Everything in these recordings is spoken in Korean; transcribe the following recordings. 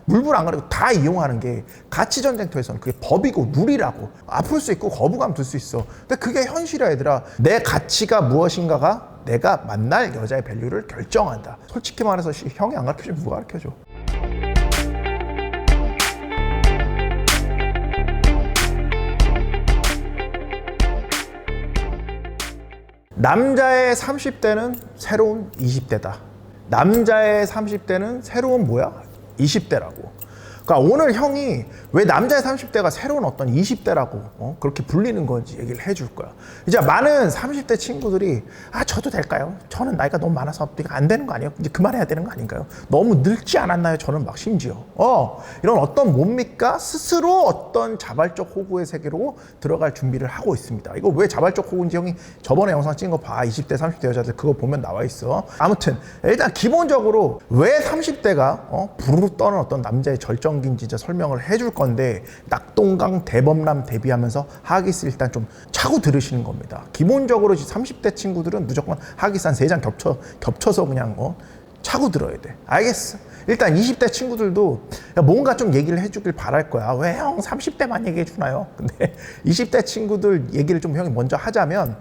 물불 안 가리고 다 이용하는 게 가치 전쟁터에서는 그게 법이고 룰이라고. 아플 수 있고 거부감 들 수 있어. 근데 그게 현실이야 얘들아. 내 가치가 무엇인가가 내가 만날 여자의 밸류를 결정한다. 솔직히 말해서 형이 안 가르쳐주면 누가 가르쳐줘? 남자의 30대는 새로운 20대다. 남자의 30대는 새로운 뭐야? 20대라고. 그러니까 오늘 형이 왜 남자의 30대가 새로운 어떤 20대라고 그렇게 불리는 건지 얘기를 해줄 거야. 이제 많은 30대 친구들이 저도 될까요? 저는 나이가 너무 많아서 안 되는 거 아니에요? 이제 그만해야 되는 거 아닌가요? 너무 늙지 않았나요? 저는 막 심지어 이런 어떤 뭡니까? 스스로 어떤 자발적 호구의 세계로 들어갈 준비를 하고 있습니다. 이거 왜 자발적 호구인지 형이 저번에 영상 찍은 거 봐. 20대 30대 여자들 그거 보면 나와 있어. 아무튼 일단 기본적으로 왜 30대가 부르르 떠는 어떤 남자의 절정기인지 진짜 설명을 해줄 건데, 낙동강 대범람 대비하면서 하기스 일단 좀 차고 들으시는 겁니다. 기본적으로 30대 친구들은 무조건 하기스 한 3장 겹쳐서 그냥 차고 들어야 돼. 알겠어? 일단 20대 친구들도 뭔가 좀 얘기를 해주길 바랄 거야. 왜 형 30대만 얘기해 주나요? 근데 20대 친구들 얘기를 좀 형이 먼저 하자면,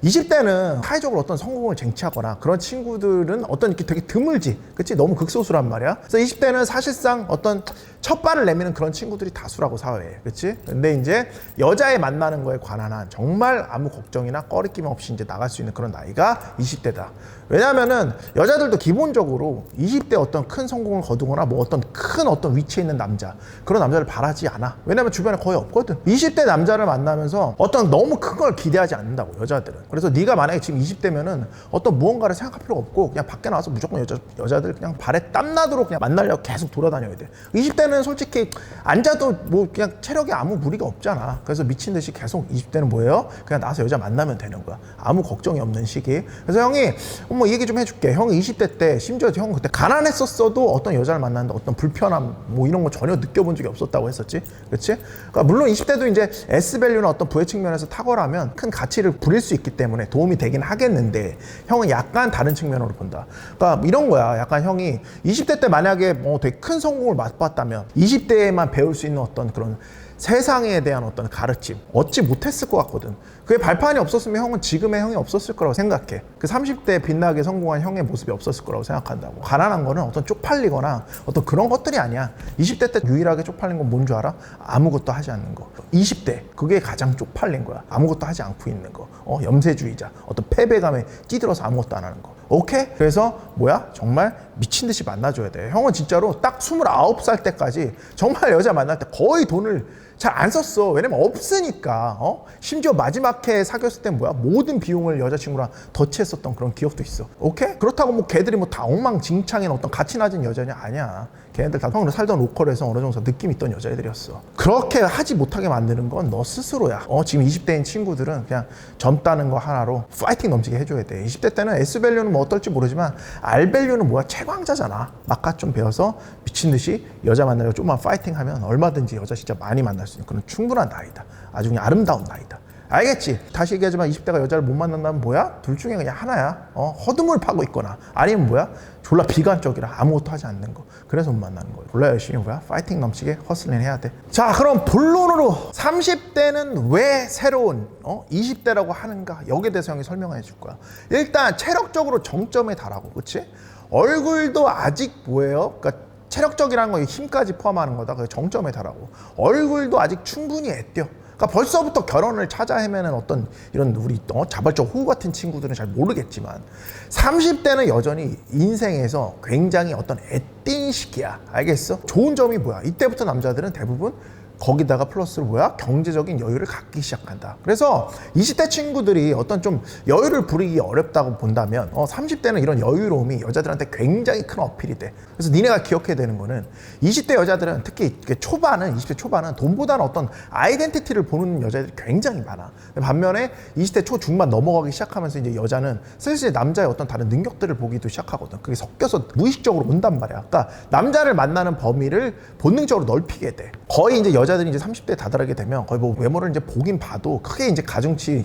20대는 사회적으로 어떤 성공을 쟁취하거나 그런 친구들은 어떤 이렇게 되게 드물지, 그치? 너무 극소수란 말이야. 그래서 20대는 사실상 어떤 첫 발을 내미는 그런 친구들이 다수라고, 사회에. 그치? 근데 이제 여자애 만나는 거에 관한 한 정말 아무 걱정이나 꺼리낌 없이 이제 나갈 수 있는 그런 나이가 20대다. 왜냐면은 여자들도 기본적으로 20대 어떤 큰 성공을 거두거나 뭐 어떤 큰 어떤 위치에 있는 남자, 그런 남자를 바라지 않아. 왜냐면 주변에 거의 없거든. 20대 남자를 만나면서 어떤 너무 큰 걸 기대하지 않는다고, 여자들은. 그래서 네가 만약에 지금 20대면은 어떤 무언가를 생각할 필요가 없고 그냥 밖에 나와서 무조건 여자들 그냥 발에 땀나도록 그냥 만나려고 계속 돌아다녀야 돼. 20대는 솔직히 앉아도 뭐 그냥 체력에 아무 무리가 없잖아. 그래서 미친 듯이 계속 20대는 뭐예요? 그냥 나와서 여자 만나면 되는 거야. 아무 걱정이 없는 시기. 그래서 형이 뭐 얘기 좀 해줄게. 형이 20대 때 심지어 형 그때 가난했었어도 어떤 여자를 만나는데 어떤 불편함 뭐 이런 거 전혀 느껴본 적이 없었다고 했었지. 그렇지? 그러니까 물론 20대도 이제 S밸류나 어떤 부의 측면에서 탁월하면 큰 가치를 부릴 수 있기 때문에 도움이 되긴 하겠는데, 형은 약간 다른 측면으로 본다. 그러니까 이런 거야. 약간 형이 20대 때 만약에 뭐 되게 큰 성공을 맛봤다면 20대에만 배울 수 있는 어떤 그런 세상에 대한 어떤 가르침 얻지 못했을 것 같거든. 그게 발판이 없었으면 형은 지금의 형이 없었을 거라고 생각해. 그 30대에 빛나게 성공한 형의 모습이 없었을 거라고 생각한다고. 가난한 거는 어떤 쪽팔리거나 어떤 그런 것들이 아니야. 20대 때 유일하게 쪽팔린 건 뭔 줄 알아? 아무것도 하지 않는 거. 20대 그게 가장 쪽팔린 거야. 아무것도 하지 않고 있는 거. 염세주의자, 어떤 패배감에 찌들어서 아무것도 안 하는 거. 오케이? 그래서 뭐야? 정말 미친 듯이 만나줘야 돼. 형은 진짜로 딱 29살 때까지 정말 여자 만날 때 거의 돈을 잘 안 썼어. 왜냐면 없으니까. 심지어 마지막 해 사귀었을 땐 뭐야? 모든 비용을 여자친구랑 더치했었던 그런 기억도 있어. 오케이? 그렇다고 뭐 걔들이 뭐 다 엉망진창인 어떤 가치 낮은 여자냐? 아니야. 걔네들 다 형으로 살던 로컬에서 어느 정도 느낌 있던 여자애들이었어. 그렇게 하지 못하게 만드는 건 너 스스로야. 지금 20대인 친구들은 그냥 젊다는 거 하나로 파이팅 넘치게 해줘야 돼. 20대 때는 S밸류는 뭐 어떨지 모르지만 R밸류는 뭐야? 채광자잖아. 막가 좀 배워서 미친 듯이 여자 만나려고 좀만 파이팅하면 얼마든지 여자 진짜 많이 만날 수 있는 그런 충분한 나이다. 아주 그냥 아름다운 나이다. 알겠지? 다시 얘기하지만 20대가 여자를 못 만난다면 뭐야? 둘 중에 그냥 하나야. 허드물 파고 있거나 아니면 뭐야? 졸라 비관적이라 아무것도 하지 않는 거. 그래서 못 만나는 거예요. 졸라 열심히 뭐야? 파이팅 넘치게 허슬링 해야 돼. 자, 그럼 본론으로 30대는 왜 새로운 20대라고 하는가? 여기에 대해서 형이 설명해 줄 거야. 일단 체력적으로 정점에 달하고, 그치? 얼굴도 아직 뭐예요? 그러니까 체력적이라는 건 힘까지 포함하는 거다. 그래서 정점에 달하고 얼굴도 아직 충분히 애띄어. 그러니까 벌써부터 결혼을 찾아 헤매는 어떤 이런 우리 자발적 호구 같은 친구들은 잘 모르겠지만 30대는 여전히 인생에서 굉장히 어떤 애띤 시기야. 알겠어? 좋은 점이 뭐야? 이때부터 남자들은 대부분 거기다가 플러스로 뭐야? 경제적인 여유를 갖기 시작한다. 그래서 20대 친구들이 어떤 좀 여유를 부리기 어렵다고 본다면 30대는 이런 여유로움이 여자들한테 굉장히 큰 어필이 돼. 그래서 니네가 기억해야 되는 거는 20대 여자들은 특히 20대 초반은 돈보다는 어떤 아이덴티티를 보는 여자들이 굉장히 많아. 반면에 20대 초중반 넘어가기 시작하면서 이제 여자는 슬슬 남자의 어떤 다른 능력들을 보기도 시작하거든. 그게 섞여서 무의식적으로 온단 말이야. 그러니까 남자를 만나는 범위를 본능적으로 넓히게 돼. 거의 이제 여자들이 이제 30대에 다다르게 되면 거의 뭐 외모를 이제 보긴 봐도 크게 이제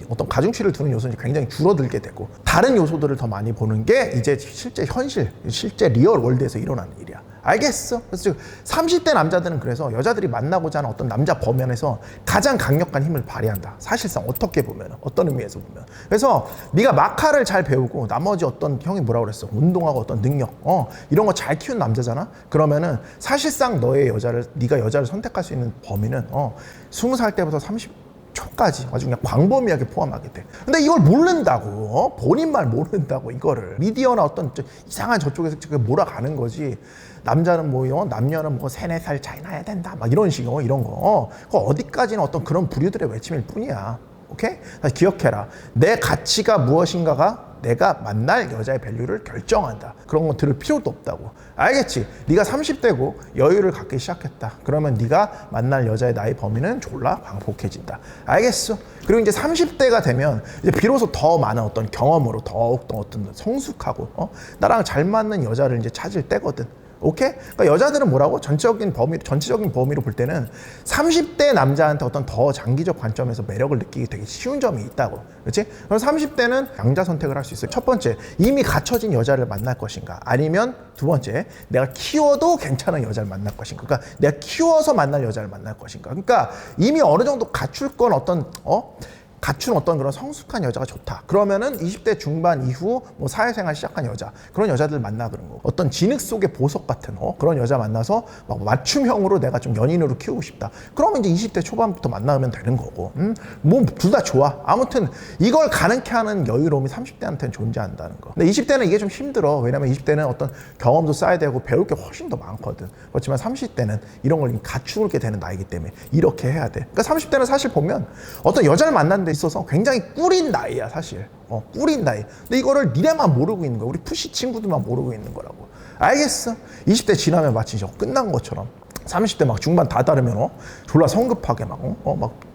어떤 가중치를 두는 요소는 굉장히 줄어들게 되고 다른 요소들을 더 많이 보는 게 이제 실제 리얼 월드에서 일어나는 일이야. 알겠어? 그래서 지금 30대 남자들은 그래서 여자들이 만나고자 하는 어떤 남자 범연에서 가장 강력한 힘을 발휘한다. 사실상 어떻게 보면, 어떤 의미에서 보면. 그래서 네가 마카를 잘 배우고 나머지 어떤 형이 뭐라고 그랬어? 운동하고 어떤 능력, 이런 거 잘 키운 남자잖아? 그러면은 사실상 네가 여자를 선택할 수 있는 범위는 20살 때부터 30초까지 아주 그냥 광범위하게 포함하게 돼. 근데 이걸 모른다고, 본인만 모른다고 이거를. 미디어나 어떤 이상한 저쪽에서 몰아가는 거지. 남자는 남녀는 3, 4살 차이 나야 된다. 막 이런 식으로 이런 거. 그거 어디까지는 어떤 그런 부류들의 외침일 뿐이야. 오케이? 기억해라. 내 가치가 무엇인가가 내가 만날 여자의 밸류를 결정한다. 그런 거 들을 필요도 없다고. 알겠지? 네가 30대고 여유를 갖기 시작했다. 그러면 네가 만날 여자의 나이 범위는 졸라 광폭해진다. 알겠어? 그리고 이제 30대가 되면 이제 비로소 더 많은 어떤 경험으로 더욱더 어떤 성숙하고 나랑 잘 맞는 여자를 이제 찾을 때거든. 오케이? 그러니까 여자들은 뭐라고? 전체적인 범위로 볼 때는 30대 남자한테 어떤 더 장기적 관점에서 매력을 느끼기 되게 쉬운 점이 있다고. 그렇지? 그럼 30대는 양자 선택을 할 수 있어요. 첫 번째, 이미 갖춰진 여자를 만날 것인가? 아니면 두 번째, 내가 키워도 괜찮은 여자를 만날 것인가? 그러니까 내가 키워서 만날 여자를 만날 것인가? 그러니까 이미 어느 정도 갖출 건 갖춘 어떤 그런 성숙한 여자가 좋다. 그러면은 20대 중반 이후 사회생활 시작한 여자, 그런 여자들 만나 그런 거. 어떤 진흙 속의 보석 같은 그런 여자 만나서 막 맞춤형으로 내가 좀 연인으로 키우고 싶다. 그러면 이제 20대 초반부터 만나면 되는 거고. 둘 다 좋아. 아무튼 이걸 가능케 하는 여유로움이 30대한테는 존재한다는 거. 근데 20대는 이게 좀 힘들어. 왜냐면 20대는 어떤 경험도 쌓아야 되고 배울 게 훨씬 더 많거든. 그렇지만 30대는 이런 걸 갖추게 되는 나이기 때문에 이렇게 해야 돼. 그러니까 30대는 사실 보면 어떤 여자를 만났는데 있어서 굉장히 꿀인 나이야 사실. 꿀인 나이. 근데 이거를 니네만 모르고 있는 거야. 우리 푸시 친구들만 모르고 있는 거라고. 알겠어? 20대 지나면 마치 끝난 것처럼 30대 막 중반 다 다르면 졸라 성급하게 막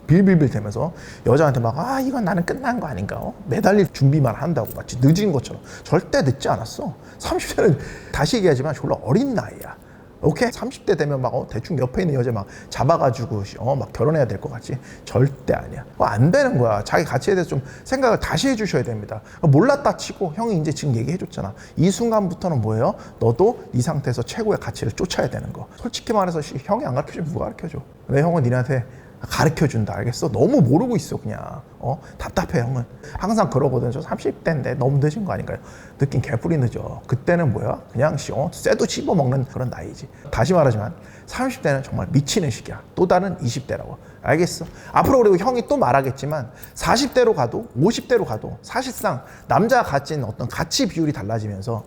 빌빌빌 대면서 여자한테 이건 나는 끝난 거 아닌가? 매달릴 준비만 한다고 마치 늦은 것처럼. 절대 늦지 않았어. 30대는 다시 얘기하지만 졸라 어린 나이야. 오케이? 30대 되면 대충 옆에 있는 여자 잡아가지고 막 결혼해야 될 것 같지? 절대 아니야. 안 되는 거야. 자기 가치에 대해서 좀 생각을 다시 해주셔야 됩니다. 몰랐다 치고 형이 이제 지금 얘기해줬잖아. 이 순간부터는 뭐예요? 너도 이 상태에서 최고의 가치를 쫓아야 되는 거. 솔직히 말해서 형이 안 가르쳐주면 누가 가르쳐줘? 내 형은 니네한테 가르쳐준다. 알겠어? 너무 모르고 있어 그냥. 답답해 형은. 항상 그러거든. 저 30대인데 너무 늦은 거 아닌가요? 늦긴 개뿔이 늦어. 그때는 뭐야? 그냥 쇠도 씹어먹는 그런 나이지. 다시 말하지만 30대는 정말 미치는 시기야. 또 다른 20대라고. 알겠어? 앞으로 그리고 형이 또 말하겠지만 40대로 가도 50대로 가도 사실상 남자가 가진 어떤 가치 비율이 달라지면서,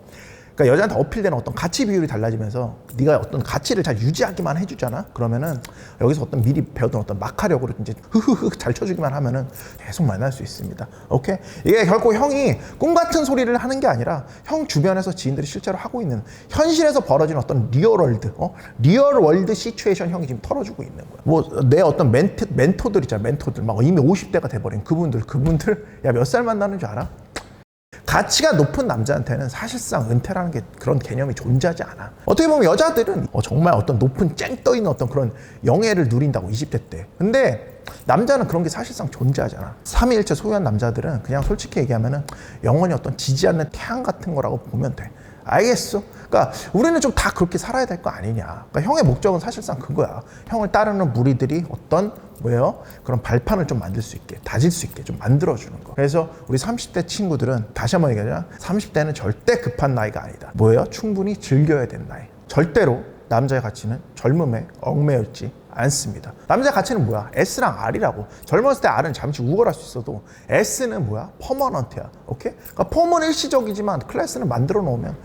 그러니까 여자한테 어필되는 어떤 가치 비율이 달라지면서 네가 어떤 가치를 잘 유지하기만 해주잖아. 그러면은 여기서 어떤 미리 배웠던 어떤 마카력으로 이제 흐흐흐 잘 쳐주기만 하면은 계속 만날 수 있습니다. 오케이? 이게 결코 형이 꿈 같은 소리를 하는 게 아니라 형 주변에서 지인들이 실제로 하고 있는 현실에서 벌어지는 어떤 리얼월드 시츄에이션 형이 지금 털어주고 있는 거야. 내 어떤 멘토들 있잖아. 멘토들 막 이미 50대가 돼버린 그분들 야 몇 살 만나는 줄 알아? 가치가 높은 남자한테는 사실상 은퇴라는 게 그런 개념이 존재하지 않아. 어떻게 보면 여자들은 정말 어떤 높은 쨍 떠있는 어떤 그런 영예를 누린다고 20대 때. 근데 남자는 그런 게 사실상 존재하잖아. 삼위일체 소유한 남자들은 그냥 솔직히 얘기하면은 영원히 어떤 지지 않는 태양 같은 거라고 보면 돼. 알겠어? 그러니까 우리는 좀 다 그렇게 살아야 될 거 아니냐. 그러니까 형의 목적은 사실상 그거야. 형을 따르는 무리들이 어떤 그런 발판을 좀 만들 수 있게, 다질 수 있게 좀 만들어주는 거. 그래서 우리 30대 친구들은 다시 한번 얘기하자. 30대는 절대 급한 나이가 아니다. 충분히 즐겨야 되는 나이. 절대로 남자의 가치는 젊음에 얽매였지 않습니다. 남자의 가치는 뭐야? S랑 R이라고. 젊었을 때 R은 잠시 우월할 수 있어도 S는 뭐야? 퍼머넌트야. 오케이? 그러니까 폼은 일시적이지만 클래스는 만들어 놓으면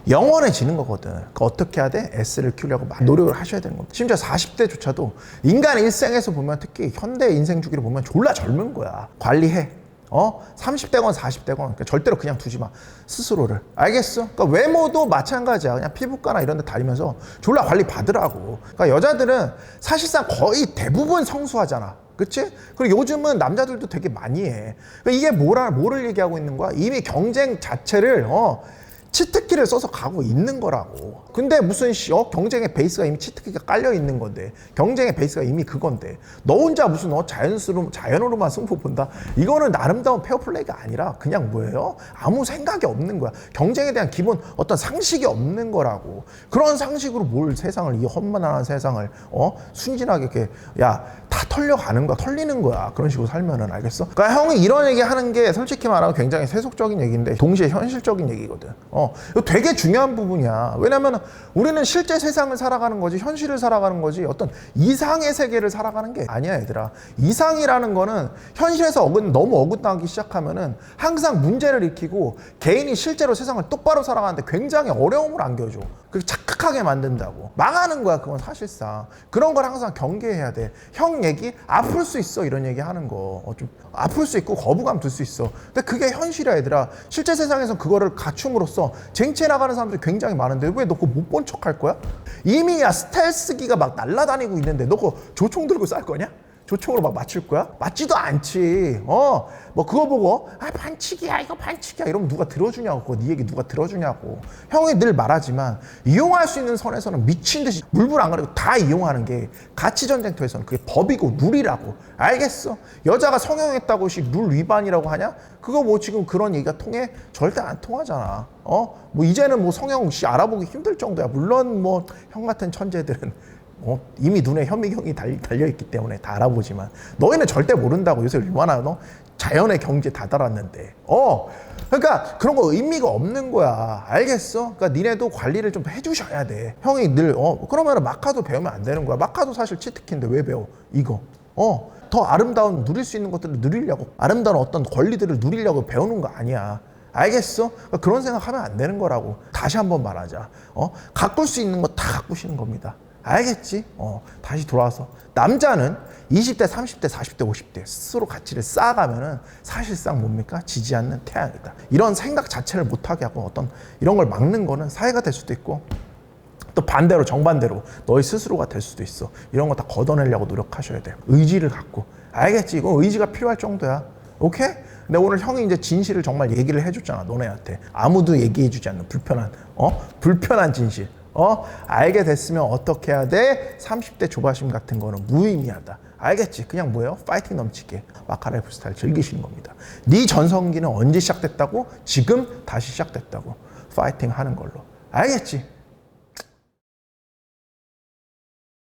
영원해지는 거거든. 그러니까 어떻게 해야 돼? S를 키우려고 노력을 하셔야 되는 겁니다. 심지어 40대조차도 인간 일생에서 보면, 특히 현대 인생 주기를 보면 졸라 젊은 거야. 관리해. 30대건 40대건 그러니까 절대로 그냥 두지 마. 스스로를. 알겠어? 그러니까 외모도 마찬가지야. 그냥 피부과나 이런 데 다니면서 졸라 관리 받으라고. 그러니까 여자들은 사실상 거의 대부분 성수하잖아. 그치? 그리고 요즘은 남자들도 되게 많이 해. 그러니까 이게 뭐를 얘기하고 있는 거야? 이미 경쟁 자체를 치트키를 써서 가고 있는 거라고. 근데 무슨 경쟁의 베이스가 이미 치트키가 깔려 있는 건데, 경쟁의 베이스가 이미 그건데, 너 혼자 무슨 자연으로만 승부 본다? 이거는 아름다운 페어플레이가 아니라 그냥 뭐예요? 아무 생각이 없는 거야. 경쟁에 대한 기본 어떤 상식이 없는 거라고. 그런 상식으로 뭘 세상을, 이 험난한 세상을 순진하게 이렇게 다 털려가는 거야, 털리는 거야. 그런 식으로 살면은. 알겠어? 그러니까 형이 이런 얘기 하는 게 솔직히 말하면 굉장히 세속적인 얘기인데 동시에 현실적인 얘기거든. 이거 되게 중요한 부분이야. 왜냐면 우리는 실제 세상을 살아가는 거지, 현실을 살아가는 거지, 어떤 이상의 세계를 살아가는 게 아니야, 얘들아. 이상이라는 거는 현실에서 너무 어긋나기 시작하면은 항상 문제를 일으키고 개인이 실제로 세상을 똑바로 살아가는데 굉장히 어려움을 안겨줘. 그렇게 착각하게 만든다고. 망하는 거야, 그건 사실상. 그런 걸 항상 경계해야 돼. 형 얘기 아플 수 있어, 이런 얘기 하는 거. 좀 아플 수 있고 거부감 들 수 있어. 근데 그게 현실이야, 얘들아. 실제 세상에서 그거를 갖춤으로써 쟁취해 나가는 사람들이 굉장히 많은데 왜 너 그거 못 본 척 할 거야? 이미 스텔스기가 막 날아다니고 있는데 너 그거 조총 들고 쌀 거냐? 조총으로 막 맞출 거야? 맞지도 않지. 뭐 그거 보고 반칙이야, 이거 반칙이야 이러면 누가 들어주냐고. 그거 네 얘기 누가 들어주냐고. 형이 늘 말하지만 이용할 수 있는 선에서는 미친 듯이 물불 안 가리고 다 이용하는 게 가치 전쟁터에서는 그게 법이고 룰이라고. 알겠어? 여자가 성형했다고 룰 위반이라고 하냐? 그거 뭐 지금 그런 얘기가 통해? 절대 안 통하잖아. 뭐 이제는 뭐 성형 알아보기 힘들 정도야. 물론 뭐 형 같은 천재들은 이미 눈에 현미경이 달려있기 때문에 다 알아보지만 너희는 절대 모른다고. 요새 얼마나 자연의 경지에 다다랐는데. 그러니까 그런 거 의미가 없는 거야. 알겠어? 그러니까 니네도 관리를 좀 해주셔야 돼. 형이 늘 그러면 마카도 배우면 안 되는 거야. 마카도 사실 치트키인데 왜 배워? 이거 더 아름다운 누릴 수 있는 것들을 누리려고, 아름다운 어떤 권리들을 누리려고 배우는 거 아니야. 알겠어? 그러니까 그런 생각하면 안 되는 거라고. 다시 한번 말하자. 가꿀 수 있는 거 다 가꾸시는 겁니다. 알겠지? 다시 돌아와서 남자는 20대, 30대, 40대, 50대 스스로 가치를 쌓아가면은 사실상 뭡니까? 지지 않는 태양이다. 이런 생각 자체를 못하게 하고 어떤 이런 걸 막는 거는 사회가 될 수도 있고, 또 반대로 정반대로 너희 스스로가 될 수도 있어. 이런 거 다 걷어내려고 노력하셔야 돼요. 의지를 갖고. 알겠지? 이거 의지가 필요할 정도야. 오케이? 근데 오늘 형이 이제 진실을 정말 얘기를 해줬잖아, 너네한테. 아무도 얘기해주지 않는 불편한 진실. 알게 됐으면 어떻게 해야 돼? 30대 조바심 같은 거는 무의미하다. 알겠지? 그냥 뭐예요? 파이팅 넘치게 마카라이프 스타일 즐기시는 겁니다. 네 전성기는 언제 시작됐다고? 지금 다시 시작됐다고. 파이팅 하는 걸로. 알겠지?